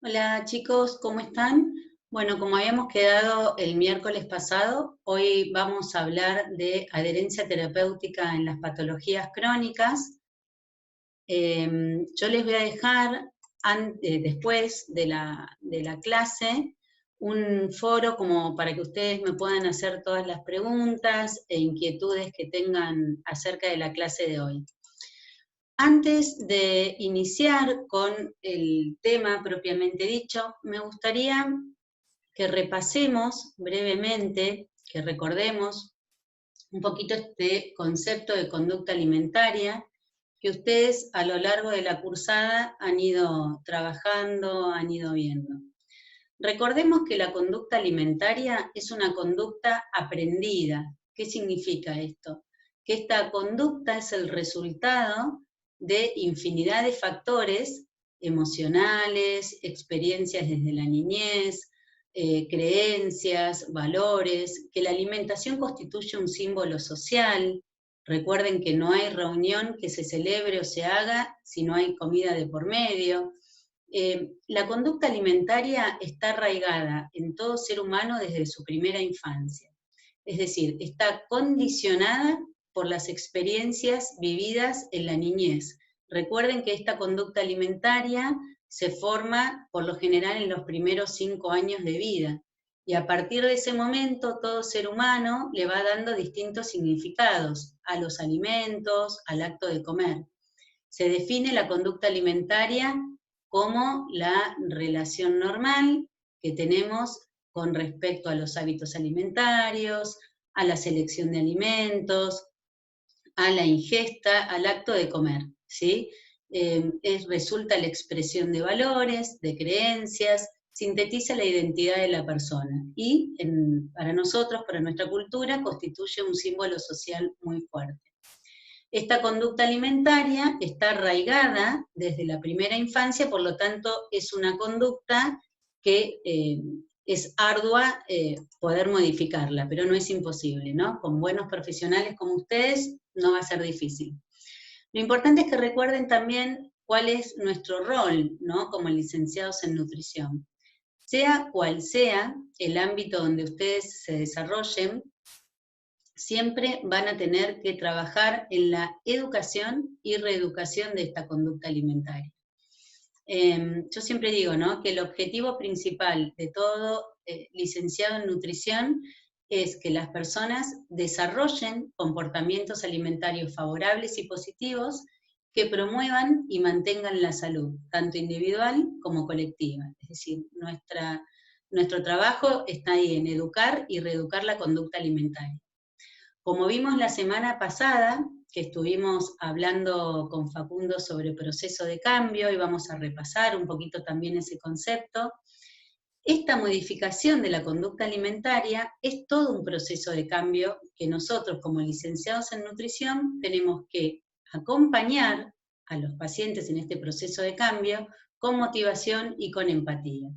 Hola chicos, ¿cómo están? Bueno, como habíamos quedado el miércoles pasado, hoy vamos a hablar de adherencia terapéutica en las patologías crónicas. Yo les voy a dejar después de la clase un foro como para que ustedes me puedan hacer todas las preguntas e inquietudes que tengan acerca de la clase de hoy. Antes de iniciar con el tema propiamente dicho, me gustaría que repasemos brevemente, que recordemos un poquito este concepto de conducta alimentaria que ustedes a lo largo de la cursada han ido trabajando, han ido viendo. Recordemos que la conducta alimentaria es una conducta aprendida. ¿Qué significa esto? Que esta conducta es el resultado de infinidad de factores emocionales, experiencias desde la niñez, creencias, valores, que la alimentación constituye un símbolo social. Recuerden que no hay reunión que se celebre o se haga si no hay comida de por medio. La conducta alimentaria está arraigada en todo ser humano desde su primera infancia. Es decir, está condicionada por las experiencias vividas en la niñez. Recuerden que esta conducta alimentaria se forma por lo general en los primeros 5 años de vida. Y a partir de ese momento, todo ser humano le va dando distintos significados a los alimentos, al acto de comer. Se define la conducta alimentaria como la relación normal que tenemos con respecto a los hábitos alimentarios, a la selección de alimentos, a la ingesta, al acto de comer, ¿sí? Resulta la expresión de valores, de creencias, sintetiza la identidad de la persona y para nosotros, para nuestra cultura, constituye un símbolo social muy fuerte. Esta conducta alimentaria está arraigada desde la primera infancia, por lo tanto es una conducta que es ardua poder modificarla, pero no es imposible, ¿no? Con buenos profesionales como ustedes no va a ser difícil. Lo importante es que recuerden también cuál es nuestro rol, ¿no? Como licenciados en nutrición. Sea cual sea el ámbito donde ustedes se desarrollen, siempre van a tener que trabajar en la educación y reeducación de esta conducta alimentaria. Yo siempre digo, ¿no?, que el objetivo principal de todo licenciado en nutrición es que las personas desarrollen comportamientos alimentarios favorables y positivos que promuevan y mantengan la salud, tanto individual como colectiva. Es decir, nuestro trabajo está ahí en educar y reeducar la conducta alimentaria. Como vimos la semana pasada, que estuvimos hablando con Facundo sobre proceso de cambio, y vamos a repasar un poquito también ese concepto, esta modificación de la conducta alimentaria es todo un proceso de cambio que nosotros como licenciados en nutrición tenemos que acompañar a los pacientes en este proceso de cambio con motivación y con empatía.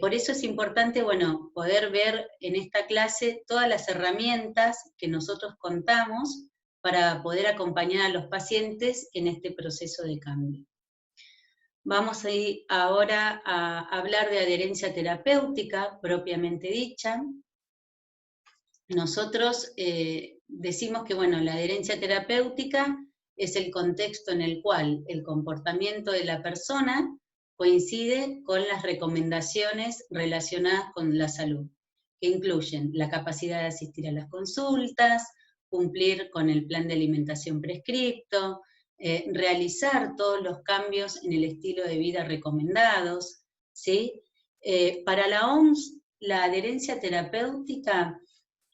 Por eso es importante, bueno, poder ver en esta clase todas las herramientas que nosotros contamos para poder acompañar a los pacientes en este proceso de cambio. Vamos a ir ahora a hablar de adherencia terapéutica propiamente dicha. Nosotros decimos que, bueno, la adherencia terapéutica es el contexto en el cual el comportamiento de la persona coincide con las recomendaciones relacionadas con la salud, que incluyen la capacidad de asistir a las consultas, cumplir con el plan de alimentación prescripto, realizar todos los cambios en el estilo de vida recomendados, ¿sí? Para la OMS, la adherencia terapéutica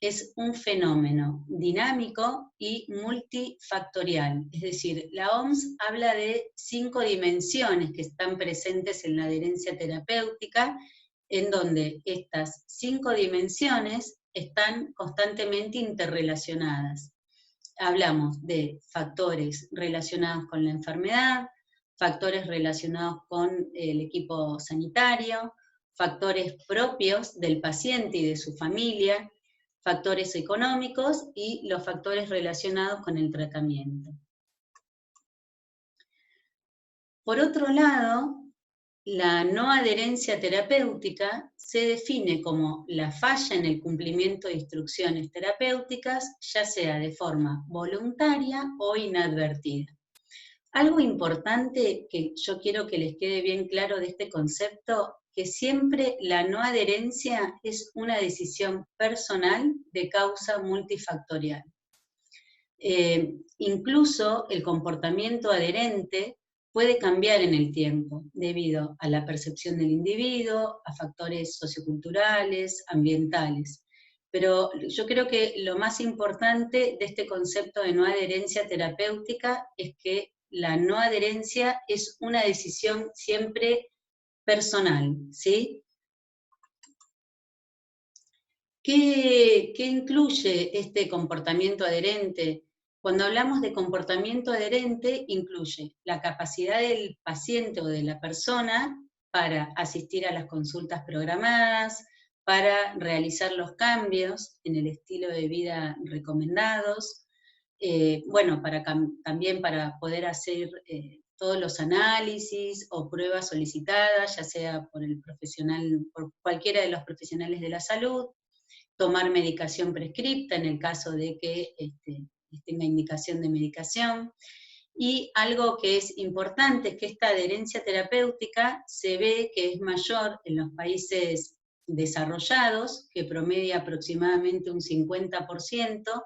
es un fenómeno dinámico y multifactorial. Es decir, la OMS habla de 5 dimensiones que están presentes en la adherencia terapéutica, en donde estas 5 dimensiones están constantemente interrelacionadas. Hablamos de factores relacionados con la enfermedad, factores relacionados con el equipo sanitario, factores propios del paciente y de su familia, factores económicos y los factores relacionados con el tratamiento. Por otro lado, La no adherencia terapéutica se define como la falla en el cumplimiento de instrucciones terapéuticas, ya sea de forma voluntaria o inadvertida. Algo importante que yo quiero que les quede bien claro de este concepto, que siempre la no adherencia es una decisión personal de causa multifactorial. Incluso el comportamiento adherente puede cambiar en el tiempo debido a la percepción del individuo, a factores socioculturales, ambientales. Pero yo creo que lo más importante de este concepto de no adherencia terapéutica es que la no adherencia es una decisión siempre personal, ¿sí? ¿Qué incluye este comportamiento adherente? Cuando hablamos de comportamiento adherente, incluye la capacidad del paciente o de la persona para asistir a las consultas programadas, para realizar los cambios en el estilo de vida recomendados, bueno, también para poder hacer todos los análisis o pruebas solicitadas, ya sea por el profesional, por cualquiera de los profesionales de la salud, tomar medicación prescripta en el caso de que tenga indicación de medicación. Y algo que es importante es que esta adherencia terapéutica se ve que es mayor en los países desarrollados, que promedia aproximadamente un 50%,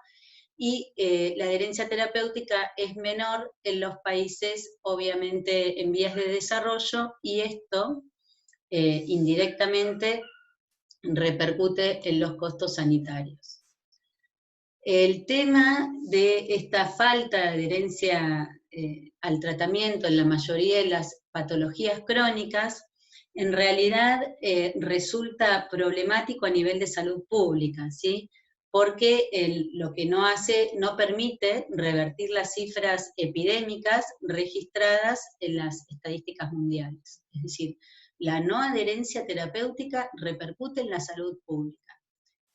y la adherencia terapéutica es menor en los países, obviamente, en vías de desarrollo, y esto indirectamente repercute en los costos sanitarios. El tema de esta falta de adherencia al tratamiento en la mayoría de las patologías crónicas, en realidad resulta problemático a nivel de salud pública, ¿sí? Porque lo que no permite revertir las cifras epidémicas registradas en las estadísticas mundiales. Es decir, la no adherencia terapéutica repercute en la salud pública,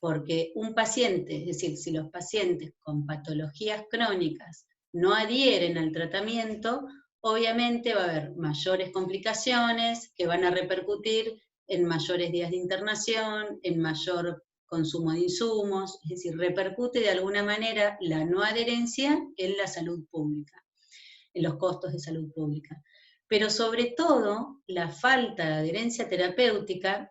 porque un paciente, es decir, si los pacientes con patologías crónicas no adhieren al tratamiento, obviamente va a haber mayores complicaciones que van a repercutir en mayores días de internación, en mayor consumo de insumos, es decir, repercute de alguna manera la no adherencia en la salud pública, en los costos de salud pública. Pero sobre todo, la falta de adherencia terapéutica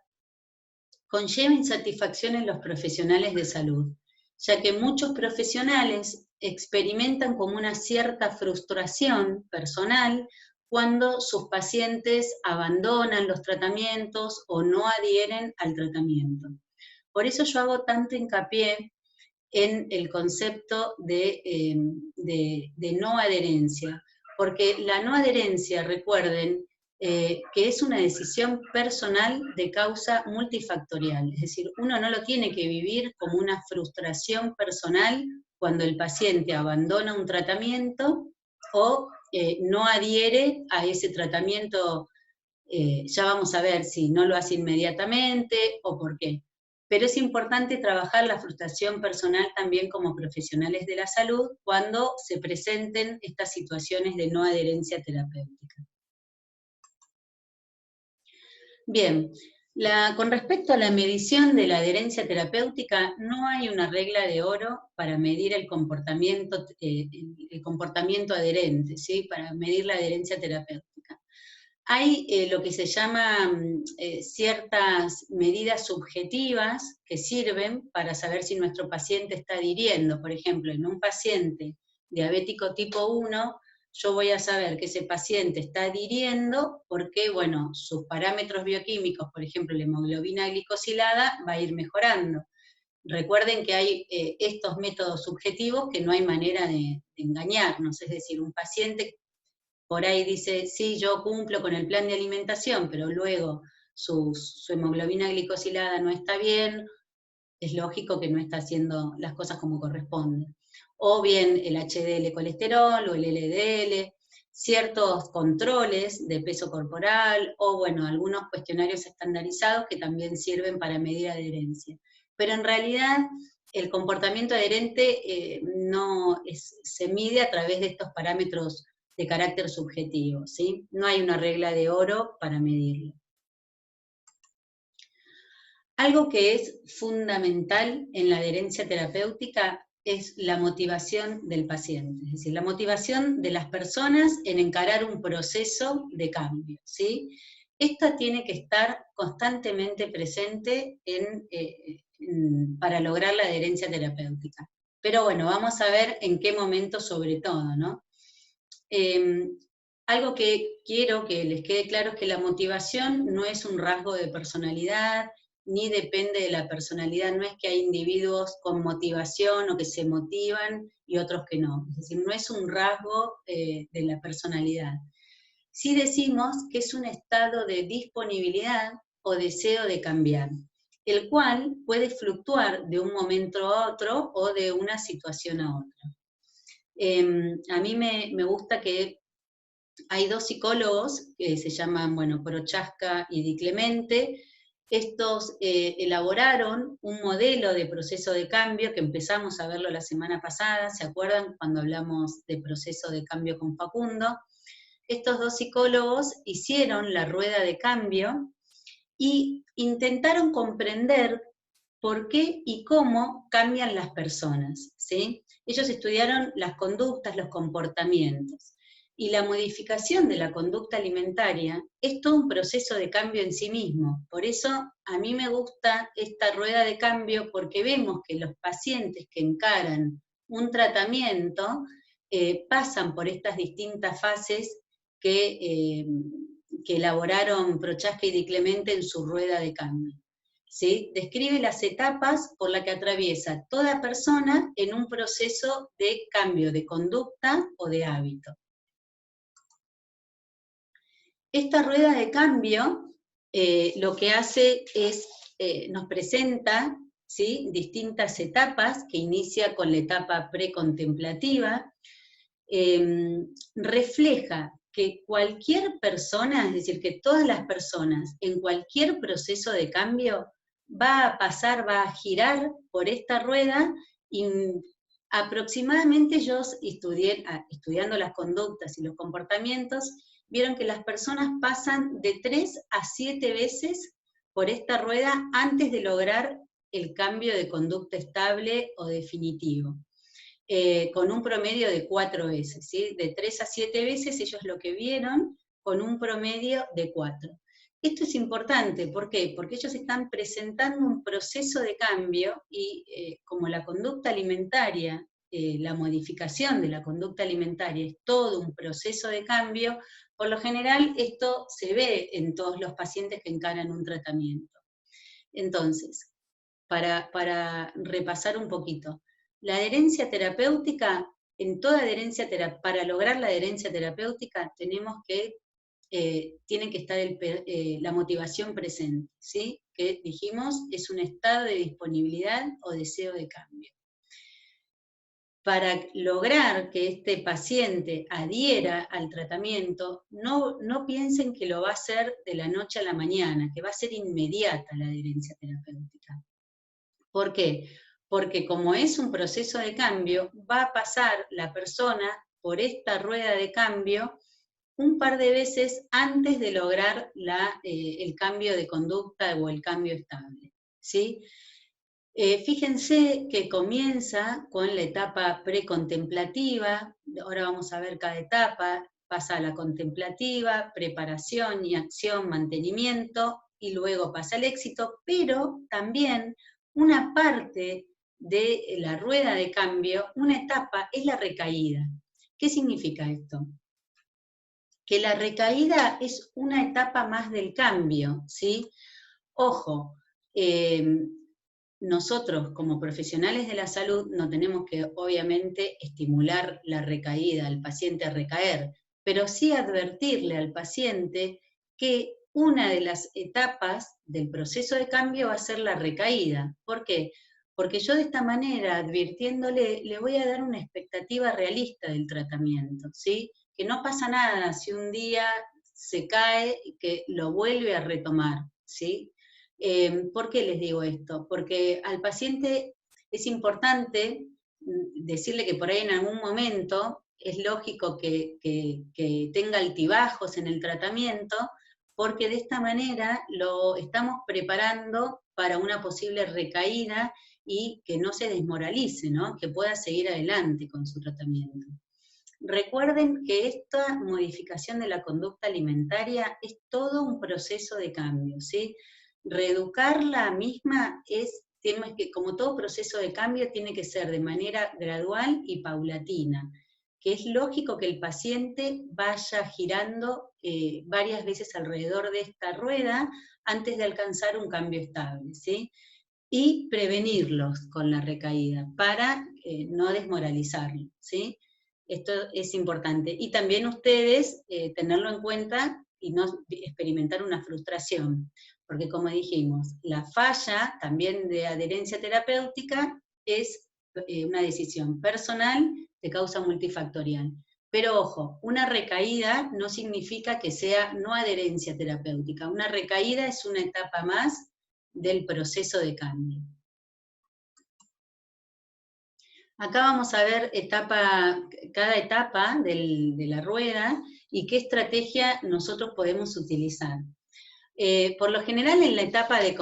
conlleva insatisfacción en los profesionales de salud, ya que muchos profesionales experimentan como una cierta frustración personal cuando sus pacientes abandonan los tratamientos o no adhieren al tratamiento. Por eso yo hago tanto hincapié en el concepto de no adherencia, porque la no adherencia, recuerden, que es una decisión personal de causa multifactorial, es decir, uno no lo tiene que vivir como una frustración personal cuando el paciente abandona un tratamiento o no adhiere a ese tratamiento, ya vamos a ver si no lo hace inmediatamente o por qué. Pero es importante trabajar la frustración personal también como profesionales de la salud cuando se presenten estas situaciones de no adherencia terapéutica. Bien, con respecto a la medición de la adherencia terapéutica, no hay una regla de oro para medir el comportamiento adherente, ¿sí? Para medir la adherencia terapéutica. Hay lo que se llaman ciertas medidas subjetivas que sirven para saber si nuestro paciente está adhiriendo. Por ejemplo, en un paciente diabético tipo 1, yo voy a saber que ese paciente está adhiriendo porque, bueno, sus parámetros bioquímicos, por ejemplo, la hemoglobina glicosilada, va a ir mejorando. Recuerden que hay estos métodos subjetivos que no hay manera de engañarnos, es decir, un paciente por ahí dice, sí, yo cumplo con el plan de alimentación, pero luego su hemoglobina glicosilada no está bien, es lógico que no está haciendo las cosas como corresponden. O bien el HDL colesterol o el LDL, ciertos controles de peso corporal, o bueno, algunos cuestionarios estandarizados que también sirven para medir adherencia. Pero en realidad el comportamiento adherente se mide a través de estos parámetros de carácter subjetivo, ¿sí? No hay una regla de oro para medirlo. Algo que es fundamental en la adherencia terapéutica es la motivación del paciente, es decir, la motivación de las personas en encarar un proceso de cambio, ¿sí? Esta tiene que estar constantemente presente para lograr la adherencia terapéutica. Pero bueno, vamos a ver en qué momento sobre todo, ¿no? Algo que quiero que les quede claro es que la motivación no es un rasgo de personalidad, ni depende de la personalidad, no es que hay individuos con motivación o que se motivan y otros que no, es decir, no es un rasgo de la personalidad. Sí decimos que es un estado de disponibilidad o deseo de cambiar, el cual puede fluctuar de un momento a otro o de una situación a otra. A mí me gusta que hay dos psicólogos que se llaman, bueno, Prochaska y Di Clemente. Estos elaboraron un modelo de proceso de cambio que empezamos a verlo la semana pasada, ¿se acuerdan cuando hablamos de proceso de cambio con Facundo? Estos dos psicólogos hicieron la rueda de cambio y intentaron comprender por qué y cómo cambian las personas, ¿sí? Ellos estudiaron las conductas, los comportamientos. Y la modificación de la conducta alimentaria es todo un proceso de cambio en sí mismo. Por eso a mí me gusta esta rueda de cambio porque vemos que los pacientes que encaran un tratamiento pasan por estas distintas fases que elaboraron Prochaska y Di Clemente en su rueda de cambio. ¿Sí? Describe las etapas por las que atraviesa toda persona en un proceso de cambio de conducta o de hábito. Esta rueda de cambio lo que hace es, nos presenta, ¿sí?, distintas etapas, que inicia con la etapa precontemplativa, refleja que cualquier persona, es decir, que todas las personas en cualquier proceso de cambio va a pasar, va a girar por esta rueda y aproximadamente yo estudiando las conductas y los comportamientos, vieron que las personas pasan de 3 a 7 veces por esta rueda antes de lograr el cambio de conducta estable o definitivo. Con un promedio de 4 veces, ¿sí? De 3 a 7 veces ellos lo que vieron con un promedio de 4. Esto es importante, ¿por qué? Porque ellos están presentando un proceso de cambio y como la conducta alimentaria, la modificación de la conducta alimentaria es todo un proceso de cambio, por lo general esto se ve en todos los pacientes que encaran un tratamiento. Entonces, para repasar un poquito, la adherencia terapéutica, para lograr la adherencia terapéutica tenemos que tiene que estar la motivación presente, ¿sí? Que dijimos es un estado de disponibilidad o deseo de cambio. Para lograr que este paciente adhiera al tratamiento, no piensen que lo va a hacer de la noche a la mañana, que va a ser inmediata la adherencia terapéutica. ¿Por qué? Porque como es un proceso de cambio, va a pasar la persona por esta rueda de cambio un par de veces antes de lograr el cambio de conducta o el cambio estable, ¿sí? Fíjense que comienza con la etapa precontemplativa, ahora vamos a ver cada etapa, pasa a la contemplativa, preparación y acción, mantenimiento, y luego pasa al éxito, pero también una parte de la rueda de cambio, una etapa es la recaída. ¿Qué significa esto? Que la recaída es una etapa más del cambio, ¿sí? Ojo, nosotros como profesionales de la salud no tenemos que obviamente estimular la recaída, al paciente a recaer, pero sí advertirle al paciente que una de las etapas del proceso de cambio va a ser la recaída. ¿Por qué? Porque yo de esta manera, advirtiéndole, le voy a dar una expectativa realista del tratamiento, ¿sí? Que no pasa nada si un día se cae y que lo vuelve a retomar, ¿sí? ¿Por qué les digo esto? Porque al paciente es importante decirle que por ahí en algún momento es lógico que tenga altibajos en el tratamiento, porque de esta manera lo estamos preparando para una posible recaída y que no se desmoralice, ¿no? Que pueda seguir adelante con su tratamiento. Recuerden que esta modificación de la conducta alimentaria es todo un proceso de cambio, ¿sí? Reeducar la misma como todo proceso de cambio, tiene que ser de manera gradual y paulatina, que es lógico que el paciente vaya girando varias veces alrededor de esta rueda antes de alcanzar un cambio estable, ¿sí? Y prevenirlos con la recaída para no desmoralizarlo, ¿sí? Esto es importante. Y también ustedes tenerlo en cuenta y no experimentar una frustración, porque como dijimos, la falla también de adherencia terapéutica es una decisión personal de causa multifactorial. Pero ojo, una recaída no significa que sea no adherencia terapéutica. Una recaída es una etapa más del proceso de cambio. Acá vamos a ver cada etapa de la rueda y qué estrategia nosotros podemos utilizar. Por lo general, en la etapa de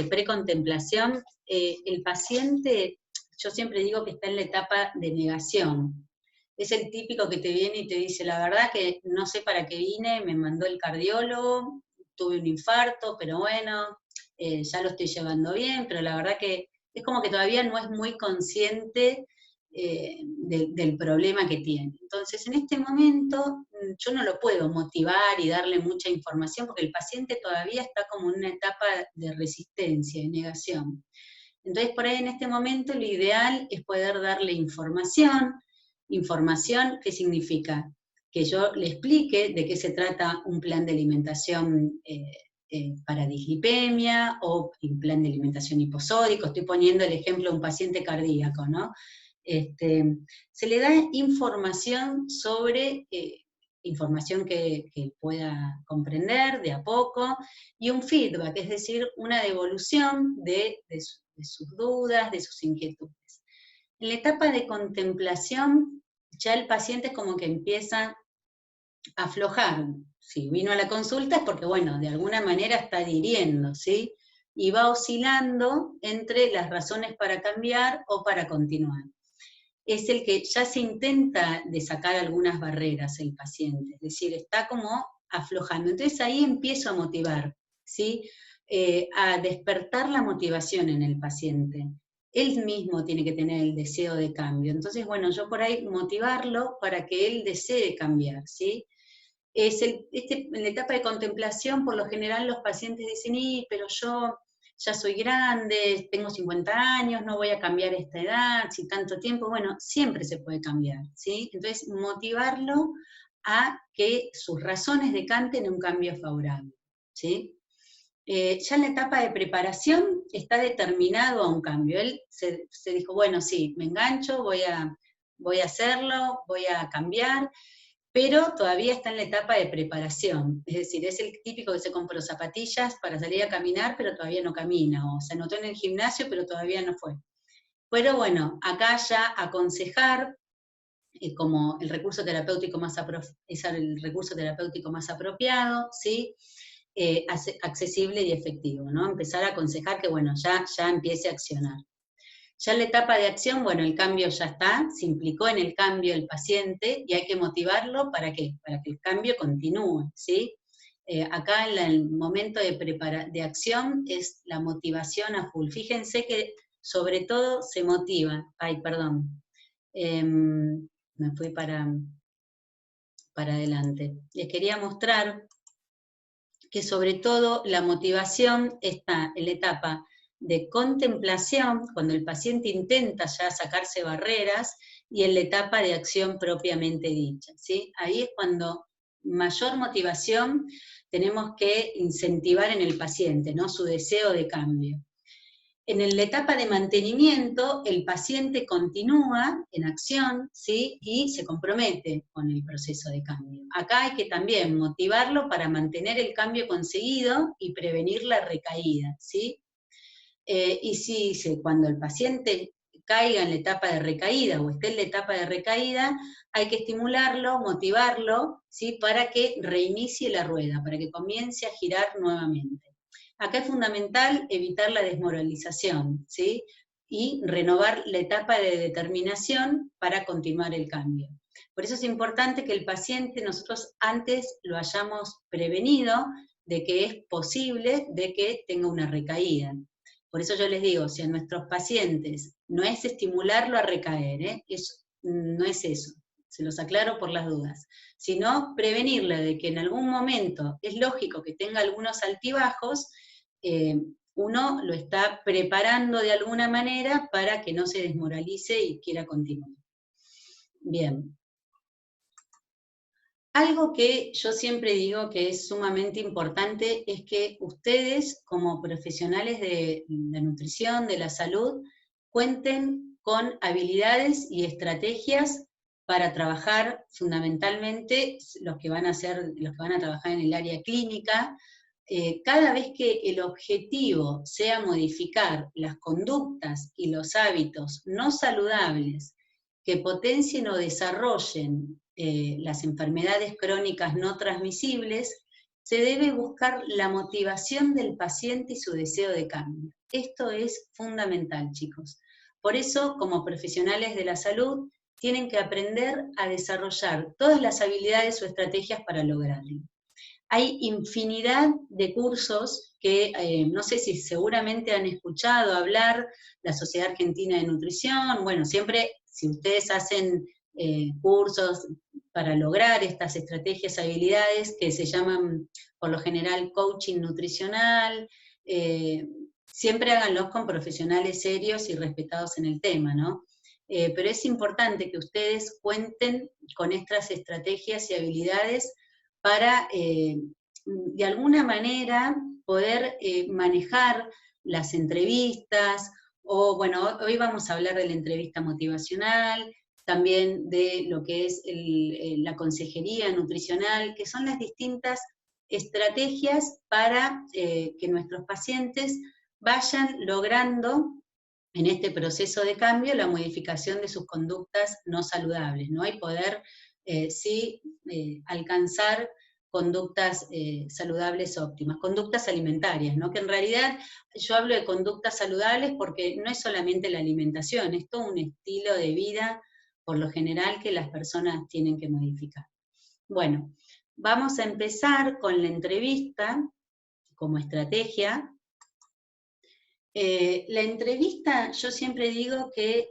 precontemplación, el paciente, yo siempre digo que está en la etapa de negación. Es el típico que te viene y te dice, la verdad que no sé para qué vine, me mandó el cardiólogo, tuve un infarto, pero bueno, ya lo estoy llevando bien, pero la verdad que es como que todavía no es muy consciente del problema que tiene. Entonces, en este momento, yo no lo puedo motivar y darle mucha información porque el paciente todavía está como en una etapa de resistencia, de negación. Entonces, por ahí en este momento lo ideal es poder darle información. Información, ¿qué significa? Que yo le explique de qué se trata un plan de alimentación para dislipemia o un plan de alimentación hiposódico. Estoy poniendo el ejemplo de un paciente cardíaco, ¿no? Se le da información sobre, información que pueda comprender de a poco, y un feedback, es decir, una devolución de sus dudas, de sus inquietudes. En la etapa de contemplación, ya el paciente es como que empieza a aflojar. Si vino a la consulta es porque, bueno, de alguna manera está adhiriendo, ¿sí? Y va oscilando entre las razones para cambiar o para continuar. Es el que ya se intenta de sacar algunas barreras el paciente, es decir, está como aflojando. Entonces ahí empiezo a motivar, ¿sí? A despertar la motivación en el paciente. Él mismo tiene que tener el deseo de cambio. Entonces, bueno, yo por ahí motivarlo para que él desee cambiar, ¿sí? En la etapa de contemplación, por lo general los pacientes dicen, pero yo ya soy grande, tengo 50 años, no voy a cambiar esta edad, si tanto tiempo, bueno, siempre se puede cambiar, ¿sí? Entonces, motivarlo a que sus razones decanten en un cambio favorable, ¿sí? Ya en la etapa de preparación está determinado a un cambio. Él se dijo, bueno, sí, me engancho, voy a hacerlo, voy a cambiar, pero todavía está en la etapa de preparación, es decir, es el típico que se compró zapatillas para salir a caminar, pero todavía no camina, o se anotó en el gimnasio, pero todavía no fue. Pero bueno, acá ya aconsejar, como el recurso terapéutico es el recurso terapéutico más apropiado, ¿sí? Accesible y efectivo, ¿no? Empezar a aconsejar que, bueno, ya empiece a accionar. Ya en la etapa de acción, bueno, el cambio ya está, se implicó en el cambio el paciente y hay que motivarlo, ¿para qué? Para que el cambio continúe, ¿sí? Acá en el momento de acción es la motivación a full. Fíjense que sobre todo se motivan, me fui para adelante. Les quería mostrar que sobre todo la motivación está en la etapa de contemplación, cuando el paciente intenta ya sacarse barreras, y en la etapa de acción propiamente dicha, ¿sí? Ahí es cuando mayor motivación tenemos que incentivar en el paciente, ¿no? Su deseo de cambio. En la etapa de mantenimiento, el paciente continúa en acción, ¿sí? Y se compromete con el proceso de cambio. Acá hay que también motivarlo para mantener el cambio conseguido y prevenir la recaída, ¿sí? Y si cuando el paciente caiga en la etapa de recaída o esté en la etapa de recaída, hay que estimularlo, motivarlo, ¿sí? Para que reinicie la rueda, para que comience a girar nuevamente. Acá es fundamental evitar la desmoralización, ¿sí? Y renovar la etapa de determinación para continuar el cambio. Por eso es importante que el paciente nosotros antes lo hayamos prevenido de que es posible de que tenga una recaída. Por eso yo les digo, si a nuestros pacientes no es estimularlo a recaer, no es eso, se los aclaro por las dudas, sino prevenirle de que en algún momento, es lógico que tenga algunos altibajos, uno lo está preparando de alguna manera para que no se desmoralice y quiera continuar. Bien. Algo que yo siempre digo que es sumamente importante es que ustedes, como profesionales de la nutrición, de la salud, cuenten con habilidades y estrategias para trabajar fundamentalmente los que van a trabajar en el área clínica. Cada vez que el objetivo sea modificar las conductas y los hábitos no saludables que potencien o desarrollen las enfermedades crónicas no transmisibles, se debe buscar la motivación del paciente y su deseo de cambio. Esto es fundamental, chicos. Por eso, como profesionales de la salud, tienen que aprender a desarrollar todas las habilidades o estrategias para lograrlo. Hay infinidad de cursos que, no sé si seguramente han escuchado hablar, la Sociedad Argentina de Nutrición, bueno, siempre, si ustedes hacen cursos para lograr estas estrategias, habilidades, que se llaman, por lo general, coaching nutricional, siempre háganlos con profesionales serios y respetados en el tema, ¿no? Pero es importante que ustedes cuenten con estas estrategias y habilidades para, de alguna manera, poder manejar las entrevistas, o bueno, hoy vamos a hablar de la entrevista motivacional, también de lo que es la consejería nutricional, que son las distintas estrategias para que nuestros pacientes vayan logrando en este proceso de cambio la modificación de sus conductas no saludables, ¿no? Y poder alcanzar conductas saludables óptimas, conductas alimentarias, ¿no? Que en realidad yo hablo de conductas saludables porque no es solamente la alimentación, es todo un estilo de vida, por lo general, que las personas tienen que modificar. Bueno, vamos a empezar con la entrevista como estrategia. La entrevista, yo siempre digo que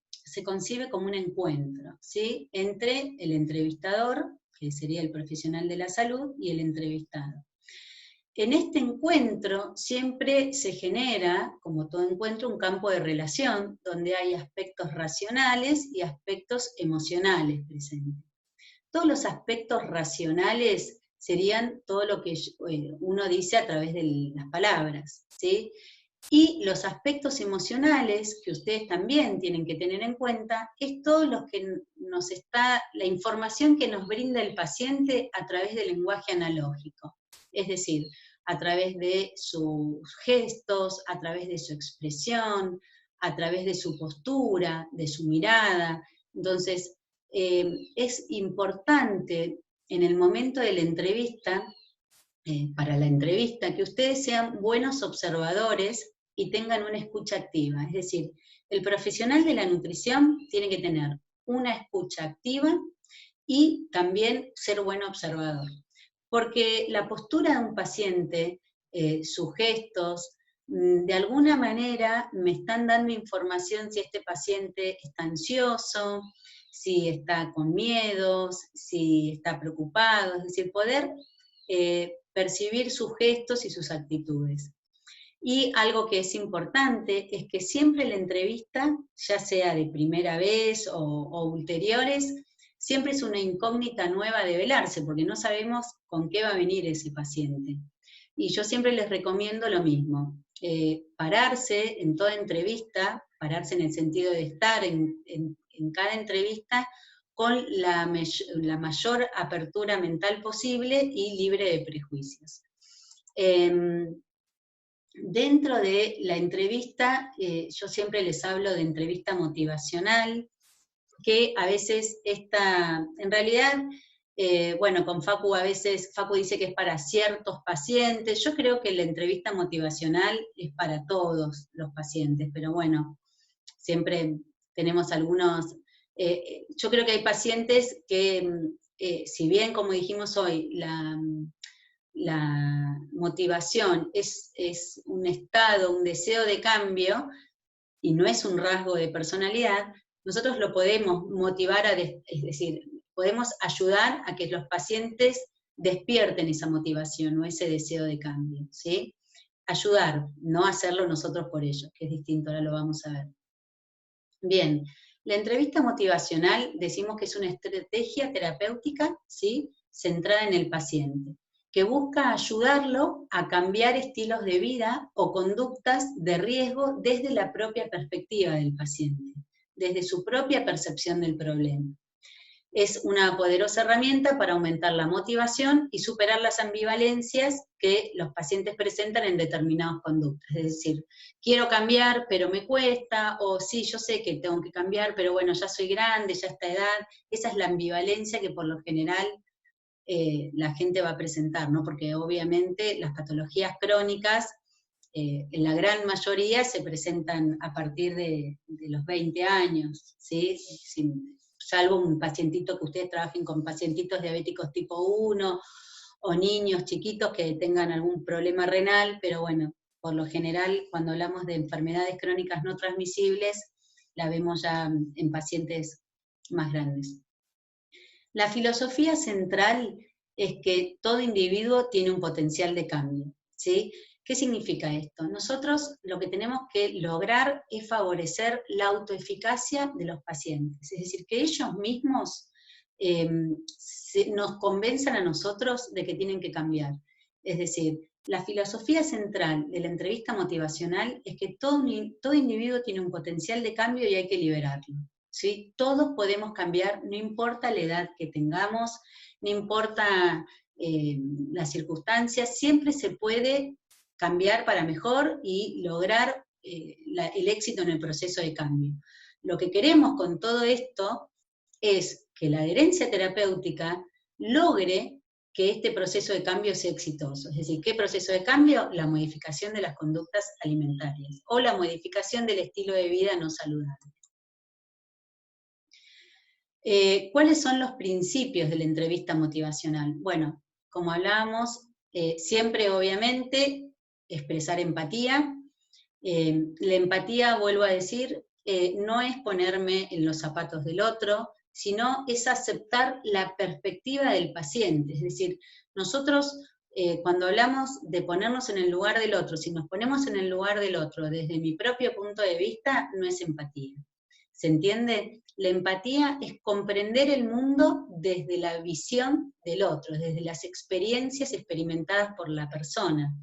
se concibe como un encuentro, ¿sí? Entre el entrevistador, que sería el profesional de la salud, y el entrevistado. En este encuentro siempre se genera, como todo encuentro, un campo de relación, donde hay aspectos racionales y aspectos emocionales presentes. Todos los aspectos racionales serían todo lo que uno dice a través de las palabras, ¿sí? Y los aspectos emocionales, que ustedes también tienen que tener en cuenta, es todo lo que la información que nos brinda el paciente a través del lenguaje analógico. Es decir, a través de sus gestos, a través de su expresión, a través de su postura, de su mirada. Entonces, es importante en el momento de la entrevista, para la entrevista, que ustedes sean buenos observadores y tengan una escucha activa. Es decir, el profesional de la nutrición tiene que tener una escucha activa y también ser buen observador. Porque la postura de un paciente, sus gestos, de alguna manera me están dando información si este paciente está ansioso, si está con miedos, si está preocupado, es decir, poder percibir sus gestos y sus actitudes. Y algo que es importante es que siempre la entrevista, ya sea de primera vez o ulteriores, siempre es una incógnita nueva de velarse, porque no sabemos con qué va a venir ese paciente. Y yo siempre les recomiendo lo mismo, pararse en toda entrevista, pararse en el sentido de estar en cada entrevista con la mayor apertura mental posible y libre de prejuicios. Dentro de la entrevista, yo siempre les hablo de entrevista motivacional, que a veces en realidad, bueno, con Facu a veces, Facu dice que es para ciertos pacientes, yo creo que la entrevista motivacional es para todos los pacientes, pero bueno, siempre tenemos algunos, yo creo que hay pacientes que, si bien, como dijimos hoy, la motivación es un estado, un deseo de cambio, y no es un rasgo de personalidad, nosotros lo podemos motivar, es decir, podemos ayudar a que los pacientes despierten esa motivación o ese deseo de cambio, ¿sí? Ayudar, no hacerlo nosotros por ellos, que es distinto, ahora lo vamos a ver. Bien, la entrevista motivacional decimos que es una estrategia terapéutica, ¿sí?, centrada en el paciente, que busca ayudarlo a cambiar estilos de vida o conductas de riesgo desde la propia perspectiva del paciente, desde su propia percepción del problema. Es una poderosa herramienta para aumentar la motivación y superar las ambivalencias que los pacientes presentan en determinadas conductas. Es decir, quiero cambiar, pero me cuesta, o sí, yo sé que tengo que cambiar, pero bueno, ya soy grande, ya a esta edad. Esa es la ambivalencia que por lo general la gente va a presentar, ¿no? Porque obviamente las patologías crónicas, en la gran mayoría se presentan a partir de los 20 años, ¿sí? Salvo un pacientito que ustedes trabajen con pacientitos diabéticos tipo 1, o niños chiquitos que tengan algún problema renal, pero bueno, por lo general, cuando hablamos de enfermedades crónicas no transmisibles, la vemos ya en pacientes más grandes. La filosofía central es que todo individuo tiene un potencial de cambio, ¿sí? ¿Qué significa esto? Nosotros lo que tenemos que lograr es favorecer la autoeficacia de los pacientes, es decir, que ellos mismos nos convenzan a nosotros de que tienen que cambiar. Es decir, la filosofía central de la entrevista motivacional es que todo individuo tiene un potencial de cambio y hay que liberarlo. ¿Sí? Todos podemos cambiar, no importa la edad que tengamos, no importa las circunstancias, siempre se puede cambiar para mejor y lograr el éxito en el proceso de cambio. Lo que queremos con todo esto es que la adherencia terapéutica logre que este proceso de cambio sea exitoso. Es decir, ¿qué proceso de cambio? La modificación de las conductas alimentarias o la modificación del estilo de vida no saludable. ¿Cuáles son los principios de la entrevista motivacional? Bueno, como hablábamos, siempre obviamente expresar empatía. La empatía, vuelvo a decir, no es ponerme en los zapatos del otro, sino es aceptar la perspectiva del paciente. Es decir, nosotros cuando hablamos de ponernos en el lugar del otro, si nos ponemos en el lugar del otro desde mi propio punto de vista, no es empatía. ¿Se entiende? La empatía es comprender el mundo desde la visión del otro, desde las experiencias experimentadas por la persona.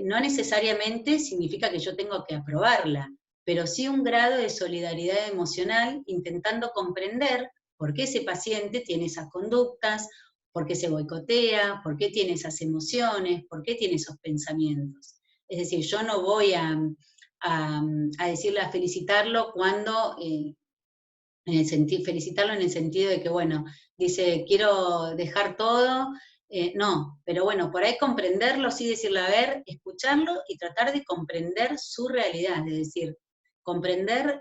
No necesariamente significa que yo tengo que aprobarla, pero sí un grado de solidaridad emocional intentando comprender por qué ese paciente tiene esas conductas, por qué se boicotea, por qué tiene esas emociones, por qué tiene esos pensamientos. Es decir, yo no voy a decirle, a felicitarlo cuando, felicitarlo en el sentido de que, bueno, dice, quiero dejar todo, no, pero bueno, por ahí comprenderlo, sí decirle, a ver, escucharlo y tratar de comprender su realidad, es decir, comprender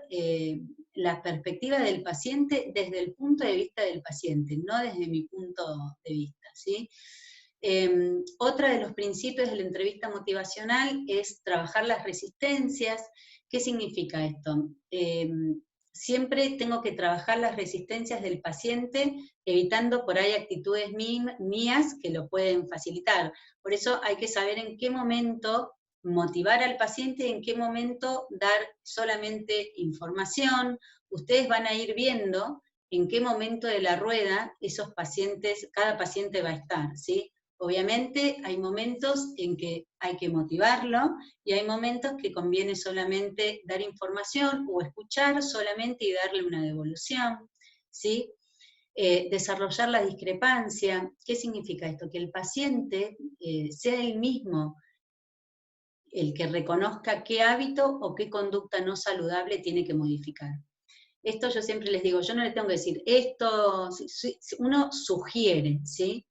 la perspectiva del paciente desde el punto de vista del paciente, no desde mi punto de vista, ¿sí? Otro de los principios de la entrevista motivacional es trabajar las resistencias. ¿Qué significa esto? Siempre tengo que trabajar las resistencias del paciente, evitando por ahí actitudes mías que lo pueden facilitar. Por eso hay que saber en qué momento motivar al paciente y en qué momento dar solamente información. Ustedes van a ir viendo en qué momento de la rueda esos pacientes, cada paciente va a estar, ¿sí? Obviamente hay momentos en que hay que motivarlo y hay momentos que conviene solamente dar información o escuchar solamente y darle una devolución, ¿sí? Desarrollar la discrepancia. ¿Qué significa esto? Que el paciente sea él mismo el que reconozca qué hábito o qué conducta no saludable tiene que modificar. Esto yo siempre les digo, yo no les tengo que decir, esto, uno sugiere, ¿sí?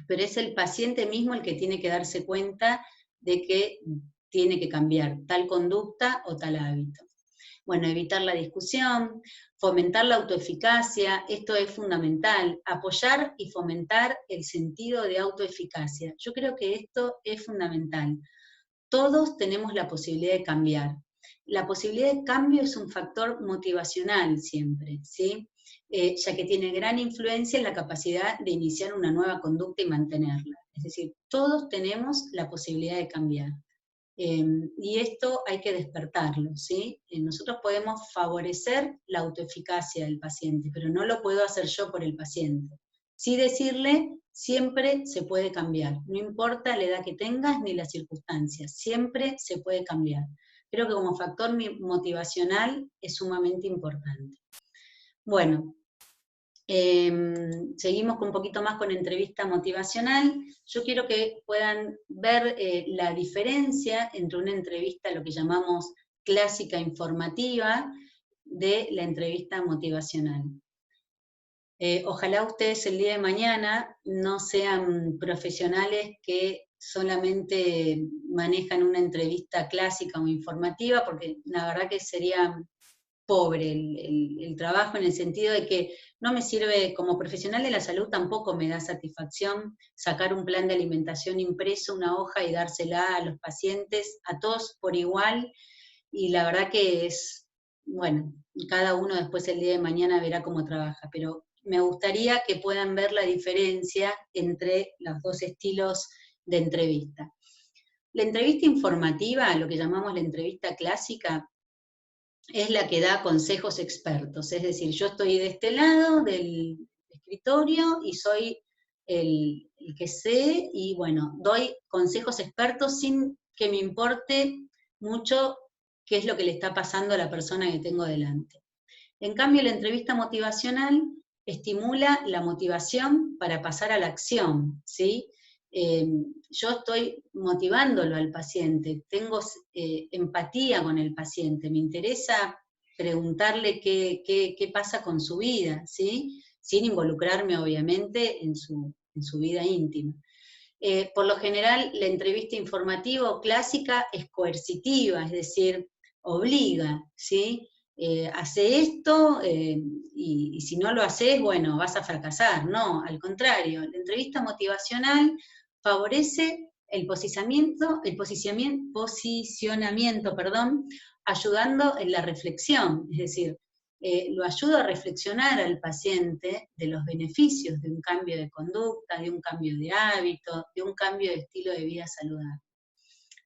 Pero es el paciente mismo el que tiene que darse cuenta de que tiene que cambiar tal conducta o tal hábito. Bueno, evitar la discusión, fomentar la autoeficacia, esto es fundamental, apoyar y fomentar el sentido de autoeficacia. Yo creo que esto es fundamental. Todos tenemos la posibilidad de cambiar. La posibilidad de cambio es un factor motivacional siempre, ¿sí? Ya que tiene gran influencia en la capacidad de iniciar una nueva conducta y mantenerla. Es decir, todos tenemos la posibilidad de cambiar. Y esto hay que despertarlo, ¿sí? Nosotros podemos favorecer la autoeficacia del paciente, pero no lo puedo hacer yo por el paciente. Sí decirle, siempre se puede cambiar, no importa la edad que tengas ni las circunstancias, siempre se puede cambiar. Creo que como factor motivacional es sumamente importante. Bueno, seguimos con un poquito más con entrevista motivacional. Yo quiero que puedan ver la diferencia entre una entrevista, lo que llamamos clásica informativa, de la entrevista motivacional. Ojalá ustedes el día de mañana no sean profesionales que solamente manejan una entrevista clásica o informativa, porque la verdad que sería pobre el trabajo, en el sentido de que no me sirve, como profesional de la salud tampoco me da satisfacción sacar un plan de alimentación impreso, una hoja y dársela a los pacientes, a todos por igual, y la verdad que es, bueno, cada uno después el día de mañana verá cómo trabaja, pero me gustaría que puedan ver la diferencia entre los dos estilos de entrevista. La entrevista informativa, lo que llamamos la entrevista clásica, es la que da consejos expertos, es decir, yo estoy de este lado del escritorio y soy el que sé, y bueno, doy consejos expertos sin que me importe mucho qué es lo que le está pasando a la persona que tengo delante. En cambio, la entrevista motivacional estimula la motivación para pasar a la acción, ¿sí? Yo estoy motivándolo al paciente, tengo empatía con el paciente, me interesa preguntarle qué pasa con su vida, ¿sí? Sin involucrarme, obviamente, en su vida íntima. Por lo general, la entrevista informativa o clásica es coercitiva, es decir, obliga, ¿sí? Hace esto y si no lo haces, bueno, vas a fracasar. No, al contrario, la entrevista motivacional favorece el posicionamiento, ayudando en la reflexión, es decir, lo ayuda a reflexionar al paciente de los beneficios de un cambio de conducta, de un cambio de hábito, de un cambio de estilo de vida saludable.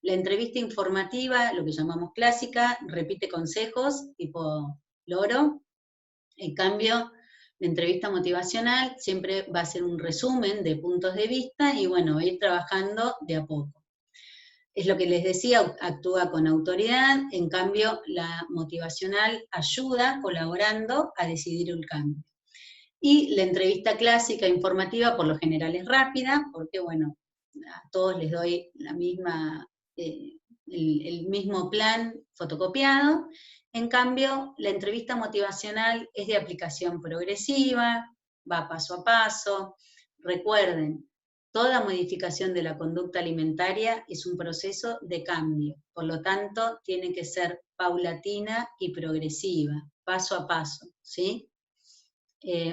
La entrevista informativa, lo que llamamos clásica, repite consejos tipo loro. En cambio, la entrevista motivacional siempre va a ser un resumen de puntos de vista y bueno, va a ir trabajando de a poco. Es lo que les decía, actúa con autoridad, en cambio la motivacional ayuda colaborando a decidir el cambio. Y la entrevista clásica informativa por lo general es rápida, porque bueno, a todos les doy la misma, el mismo plan fotocopiado. En cambio, la entrevista motivacional es de aplicación progresiva, va paso a paso. Recuerden, toda modificación de la conducta alimentaria es un proceso de cambio, por lo tanto, tiene que ser paulatina y progresiva, paso a paso, ¿sí?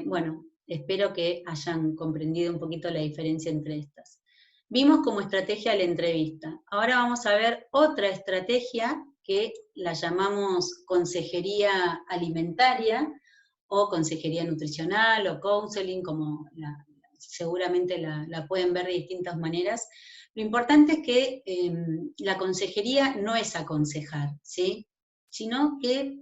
Bueno, espero que hayan comprendido un poquito la diferencia entre estas. Vimos como estrategia la entrevista. Ahora vamos a ver otra estrategia que la llamamos consejería alimentaria, o consejería nutricional, o counseling, como seguramente la pueden ver de distintas maneras. Lo importante es que la consejería no es aconsejar, ¿sí? Sino que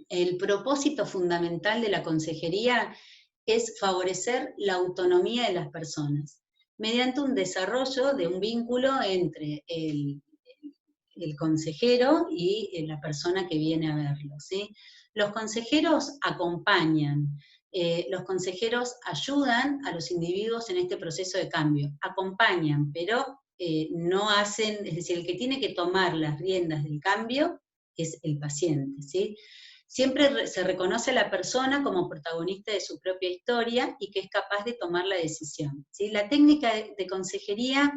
el propósito fundamental de la consejería es favorecer la autonomía de las personas, mediante un desarrollo de un vínculo entre el consejero y la persona que viene a verlo, ¿sí? Los consejeros acompañan, los consejeros ayudan a los individuos en este proceso de cambio, acompañan, pero no hacen, es decir, el que tiene que tomar las riendas del cambio es el paciente, ¿sí? Siempre se reconoce a la persona como protagonista de su propia historia y que es capaz de tomar la decisión, ¿sí? La técnica de consejería,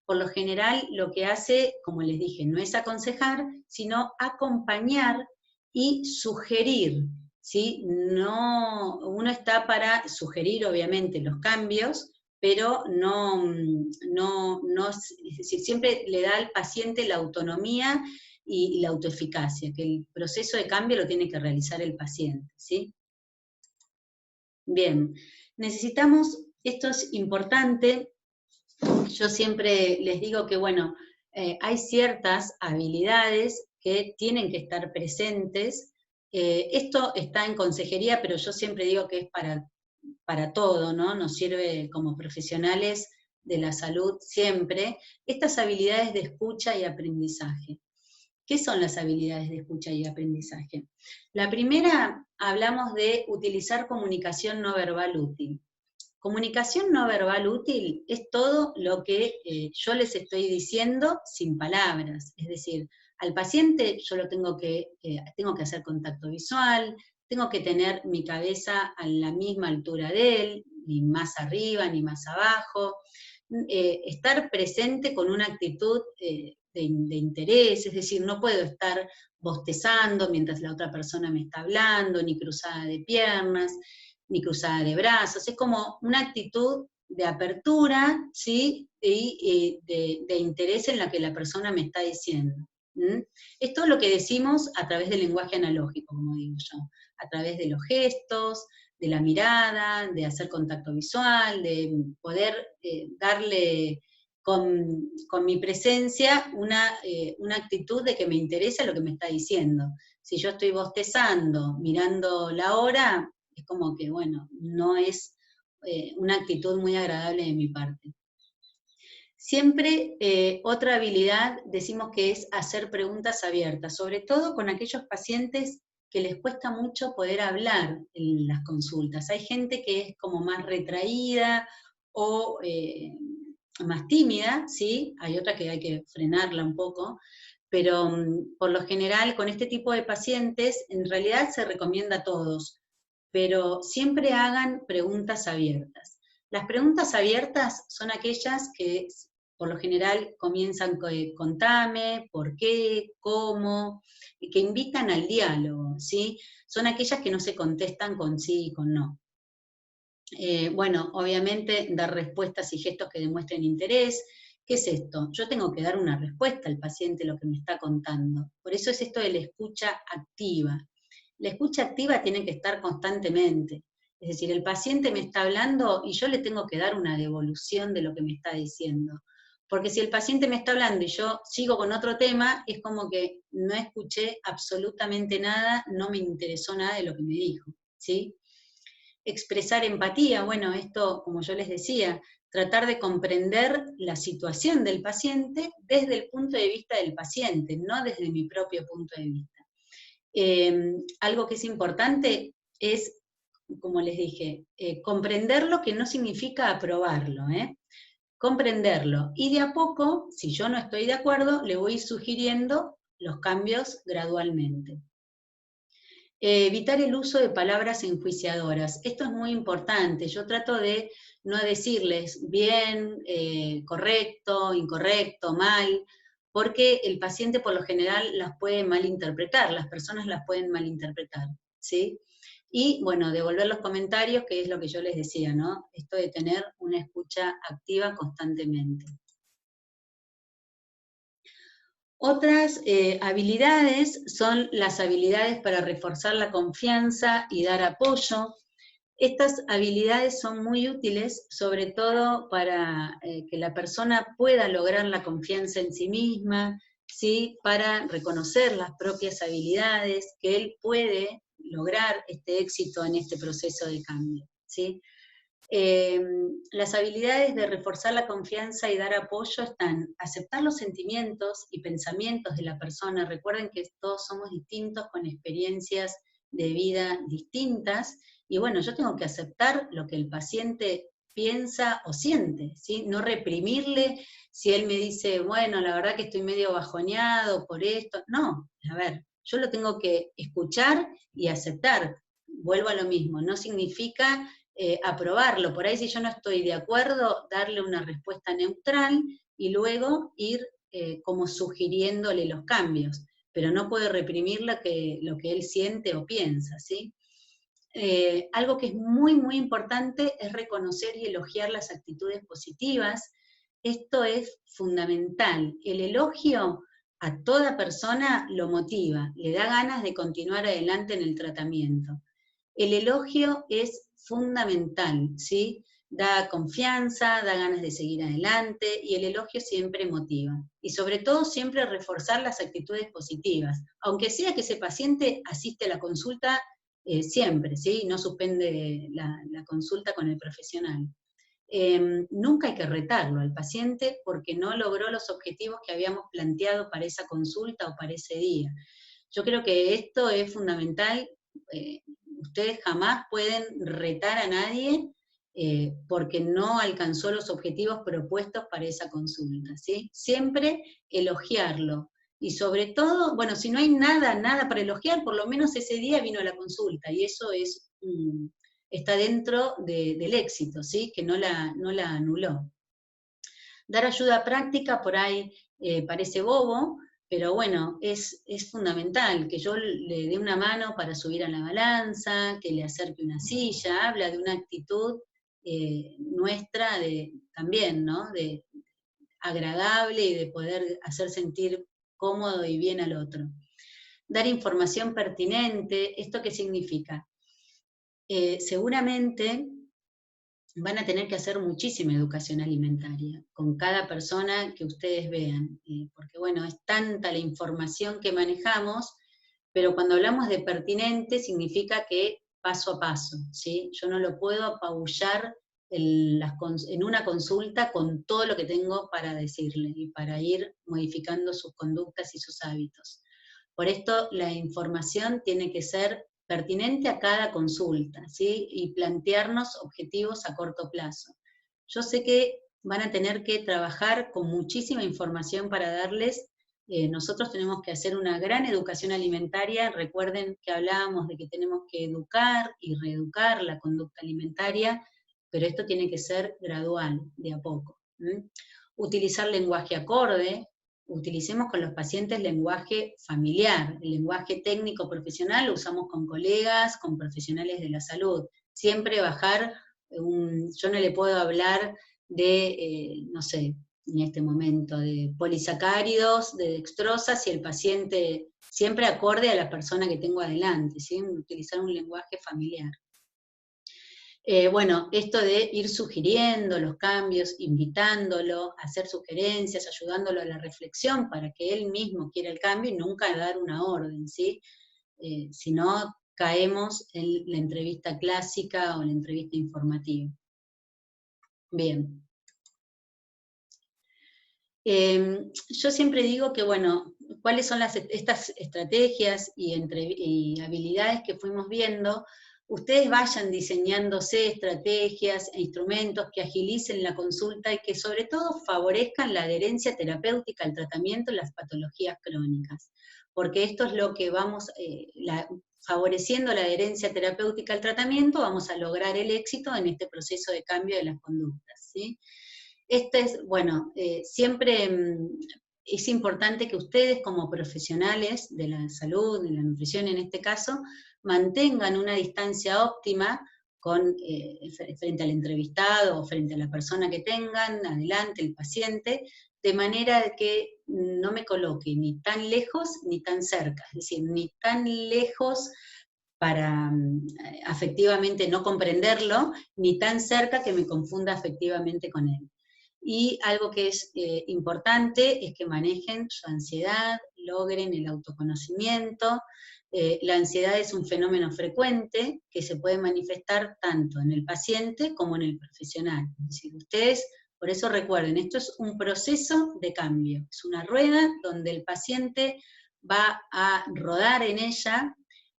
por lo general, lo que hace, como les dije, no es aconsejar, sino acompañar y sugerir, ¿sí? No, uno está para sugerir, obviamente, los cambios, pero es decir, siempre le da al paciente la autonomía y la autoeficacia, que el proceso de cambio lo tiene que realizar el paciente, ¿sí? Bien, necesitamos, esto es importante, yo siempre les digo que, bueno, hay ciertas habilidades que tienen que estar presentes. Esto está en consejería, pero yo siempre digo que es para todo, ¿no? Nos sirve como profesionales de la salud siempre. Estas habilidades de escucha y aprendizaje. ¿Qué son las habilidades de escucha y aprendizaje? La primera, hablamos de utilizar comunicación no verbal útil. Comunicación no verbal útil es todo lo que yo les estoy diciendo sin palabras, es decir, al paciente yo tengo que hacer contacto visual, tengo que tener mi cabeza a la misma altura de él, ni más arriba ni más abajo, estar presente con una actitud de interés, es decir, no puedo estar bostezando mientras la otra persona me está hablando, ni cruzada de piernas, ni cruzada de brazos, es como una actitud de apertura, ¿sí? Y de interés en la que la persona me está diciendo. Esto es lo que decimos a través del lenguaje analógico, como digo yo, a través de los gestos, de la mirada, de hacer contacto visual, de poder darle con mi presencia una actitud de que me interesa lo que me está diciendo. Si yo estoy bostezando, mirando la hora, es como que, bueno, no es una actitud muy agradable de mi parte. Siempre otra habilidad decimos que es hacer preguntas abiertas, sobre todo con aquellos pacientes que les cuesta mucho poder hablar en las consultas. Hay gente que es como más retraída o más tímida, ¿sí? Hay otra que hay que frenarla un poco, pero por lo general con este tipo de pacientes en realidad se recomienda a todos, pero siempre hagan preguntas abiertas. Las preguntas abiertas son aquellas que por lo general comienzan con contame, por qué, cómo, y que invitan al diálogo, ¿sí? Son aquellas que no se contestan con sí y con no. Bueno, obviamente dar respuestas y gestos que demuestren interés. ¿Qué es esto? Yo tengo que dar una respuesta al paciente lo que me está contando. Por eso es esto de la escucha activa. La escucha activa tiene que estar constantemente. Es decir, el paciente me está hablando y yo le tengo que dar una devolución de lo que me está diciendo. Porque si el paciente me está hablando y yo sigo con otro tema, es como que no escuché absolutamente nada, no me interesó nada de lo que me dijo, ¿sí? Expresar empatía, bueno, esto, como yo les decía, tratar de comprender la situación del paciente desde el punto de vista del paciente, no desde mi propio punto de vista. Algo que es importante es, como les dije, comprenderlo, que no significa aprobarlo, comprenderlo. Y de a poco, si yo no estoy de acuerdo, le voy sugiriendo los cambios gradualmente. Evitar el uso de palabras enjuiciadoras. Esto es muy importante. Yo trato de no decirles bien, correcto, incorrecto, mal, porque el paciente por lo general las puede malinterpretar, las personas las pueden malinterpretar, ¿sí? Y bueno, devolver los comentarios, que es lo que yo les decía, ¿no? Esto de tener una escucha activa constantemente. Otras habilidades son las habilidades para reforzar la confianza y dar apoyo. Estas habilidades son muy útiles, sobre todo para que la persona pueda lograr la confianza en sí misma, ¿sí? Para reconocer las propias habilidades, que él puede lograr este éxito en este proceso de cambio, ¿sí? Las habilidades de reforzar la confianza y dar apoyo están aceptar los sentimientos y pensamientos de la persona. Recuerden que todos somos distintos con experiencias de vida distintas y bueno, yo tengo que aceptar lo que el paciente piensa o siente, ¿sí? No reprimirle si él me dice, bueno, la verdad que estoy medio bajoneado por esto. No, a ver, yo lo tengo que escuchar y aceptar. Vuelvo a lo mismo, no significa aprobarlo. Por ahí si yo no estoy de acuerdo, darle una respuesta neutral y luego ir como sugiriéndole los cambios, pero no puede reprimir lo que él siente o piensa, ¿sí? Algo que es muy, muy importante es reconocer y elogiar las actitudes positivas. Esto es fundamental. El elogio a toda persona lo motiva, le da ganas de continuar adelante en el tratamiento. El elogio es fundamental, ¿sí? Da confianza, da ganas de seguir adelante y el elogio siempre motiva. Y sobre todo siempre reforzar las actitudes positivas, aunque sea que ese paciente asiste a la consulta siempre, ¿sí? No suspende la consulta con el profesional. Nunca hay que retarlo al paciente porque no logró los objetivos que habíamos planteado para esa consulta o para ese día. Yo creo que esto es fundamental. Ustedes jamás pueden retar a nadie porque no alcanzó los objetivos propuestos para esa consulta, ¿sí? Siempre elogiarlo. Y sobre todo, bueno, si no hay nada para elogiar, por lo menos ese día vino a la consulta, y eso es, está dentro del éxito, ¿sí? Que no la anuló. Dar ayuda práctica por ahí parece bobo, pero bueno, es fundamental que yo le dé una mano para subir a la balanza, que le acerque una silla, habla de una actitud nuestra también, ¿no? De agradable y de poder hacer sentir cómodo y bien al otro. Dar información pertinente, ¿esto qué significa? Seguramente van a tener que hacer muchísima educación alimentaria con cada persona que ustedes vean, porque bueno, es tanta la información que manejamos, pero cuando hablamos de pertinente significa que paso a paso, ¿sí? Yo no lo puedo apabullar en una consulta con todo lo que tengo para decirle y para ir modificando sus conductas y sus hábitos. Por esto la información tiene que ser pertinente a cada consulta, ¿sí? Y plantearnos objetivos a corto plazo. Yo sé que van a tener que trabajar con muchísima información para darles. Nosotros tenemos que hacer una gran educación alimentaria. Recuerden que hablábamos de que tenemos que educar y reeducar la conducta alimentaria, pero esto tiene que ser gradual, de a poco. Utilizar lenguaje acorde. Utilicemos con los pacientes lenguaje familiar, el lenguaje técnico profesional lo usamos con colegas, con profesionales de la salud. Siempre bajar, yo no le puedo hablar de, no sé, en este momento, de polisacáridos, de dextrosa, si el paciente, siempre acorde a la persona que tengo adelante, ¿sí? Utilizar un lenguaje familiar. Bueno, esto de ir sugiriendo los cambios, invitándolo, hacer sugerencias, ayudándolo a la reflexión para que él mismo quiera el cambio y nunca dar una orden, ¿sí? Si no, caemos en la entrevista clásica o la entrevista informativa. Bien. Yo siempre digo que, bueno, cuáles son estas estrategias y habilidades que fuimos viendo. Ustedes vayan diseñándose estrategias e instrumentos que agilicen la consulta y que sobre todo favorezcan la adherencia terapéutica al tratamiento de las patologías crónicas, porque esto es lo que vamos, favoreciendo la adherencia terapéutica al tratamiento, vamos a lograr el éxito en este proceso de cambio de las conductas, ¿sí? Bueno, siempre es importante que ustedes como profesionales de la salud, de la nutrición en este caso, mantengan una distancia óptima frente al entrevistado o frente a la persona que tengan, adelante, el paciente, de manera que no me coloque ni tan lejos ni tan cerca, es decir, ni tan lejos para afectivamente no comprenderlo, ni tan cerca que me confunda afectivamente con él. Y algo que es importante es que manejen su ansiedad, logren el autoconocimiento. La ansiedad es un fenómeno frecuente que se puede manifestar tanto en el paciente como en el profesional. Es decir, ustedes, por eso recuerden, esto es un proceso de cambio, es una rueda donde el paciente va a rodar en ella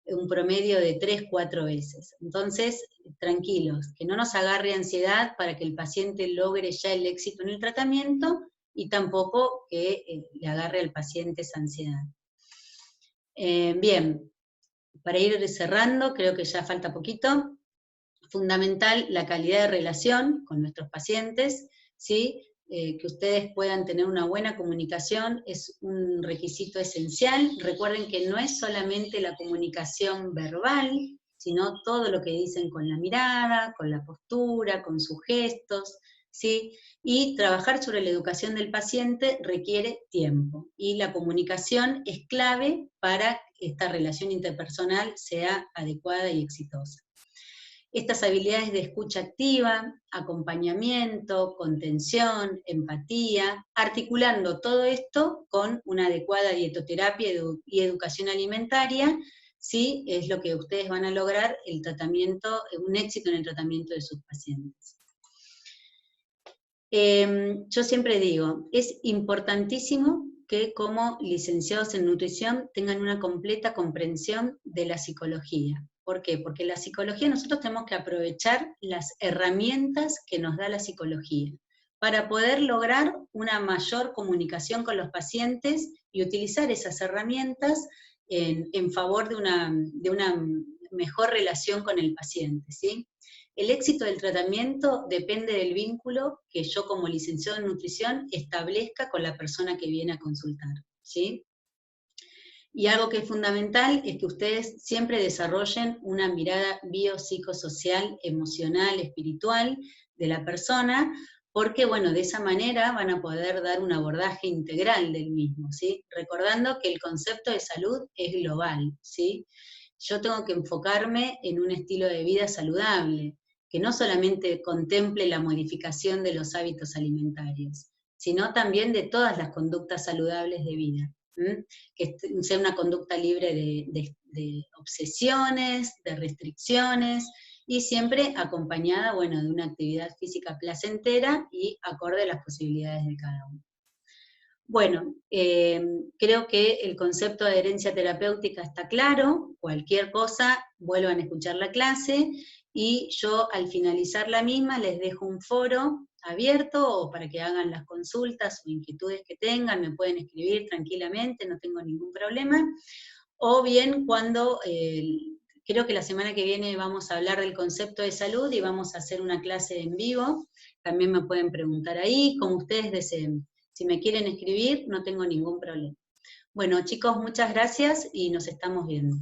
un promedio de 3-4 veces. Entonces, tranquilos, que no nos agarre ansiedad para que el paciente logre ya el éxito en el tratamiento, y tampoco que le agarre al paciente esa ansiedad. Bien, para ir cerrando, creo que ya falta poquito. Fundamental la calidad de relación con nuestros pacientes, ¿sí? Que ustedes puedan tener una buena comunicación es un requisito esencial. Recuerden que no es solamente la comunicación verbal, sino todo lo que dicen con la mirada, con la postura, con sus gestos, ¿sí? Y trabajar sobre la educación del paciente requiere tiempo, y la comunicación es clave para que esta relación interpersonal sea adecuada y exitosa. Estas habilidades de escucha activa, acompañamiento, contención, empatía, articulando todo esto con una adecuada dietoterapia y educación alimentaria, sí, es lo que ustedes van a lograr el tratamiento, un éxito en el tratamiento de sus pacientes. Yo siempre digo, es importantísimo que como licenciados en nutrición tengan una completa comprensión de la psicología. ¿Por qué? Porque la psicología, nosotros tenemos que aprovechar las herramientas que nos da la psicología para poder lograr una mayor comunicación con los pacientes y utilizar esas herramientas en favor de una mejor relación con el paciente, ¿sí? El éxito del tratamiento depende del vínculo que yo como licenciado en nutrición establezca con la persona que viene a consultar, ¿sí? Y algo que es fundamental es que ustedes siempre desarrollen una mirada biopsicosocial, emocional, espiritual de la persona, porque bueno, de esa manera van a poder dar un abordaje integral del mismo, ¿sí? Recordando que el concepto de salud es global, ¿sí? Yo tengo que enfocarme en un estilo de vida saludable, que no solamente contemple la modificación de los hábitos alimentarios, sino también de todas las conductas saludables de vida. Que sea una conducta libre de obsesiones, de restricciones, y siempre acompañada, bueno, de una actividad física placentera y acorde a las posibilidades de cada uno. Bueno, creo que el concepto de herencia terapéutica está claro. Cualquier cosa, vuelvan a escuchar la clase, y yo al finalizar la misma les dejo un foro abierto o para que hagan las consultas o inquietudes que tengan, me pueden escribir tranquilamente, no tengo ningún problema. O bien cuando, creo que la semana que viene vamos a hablar del concepto de salud y vamos a hacer una clase en vivo, también me pueden preguntar ahí, como ustedes deseen. Si me quieren escribir, no tengo ningún problema. Bueno, chicos, muchas gracias y nos estamos viendo.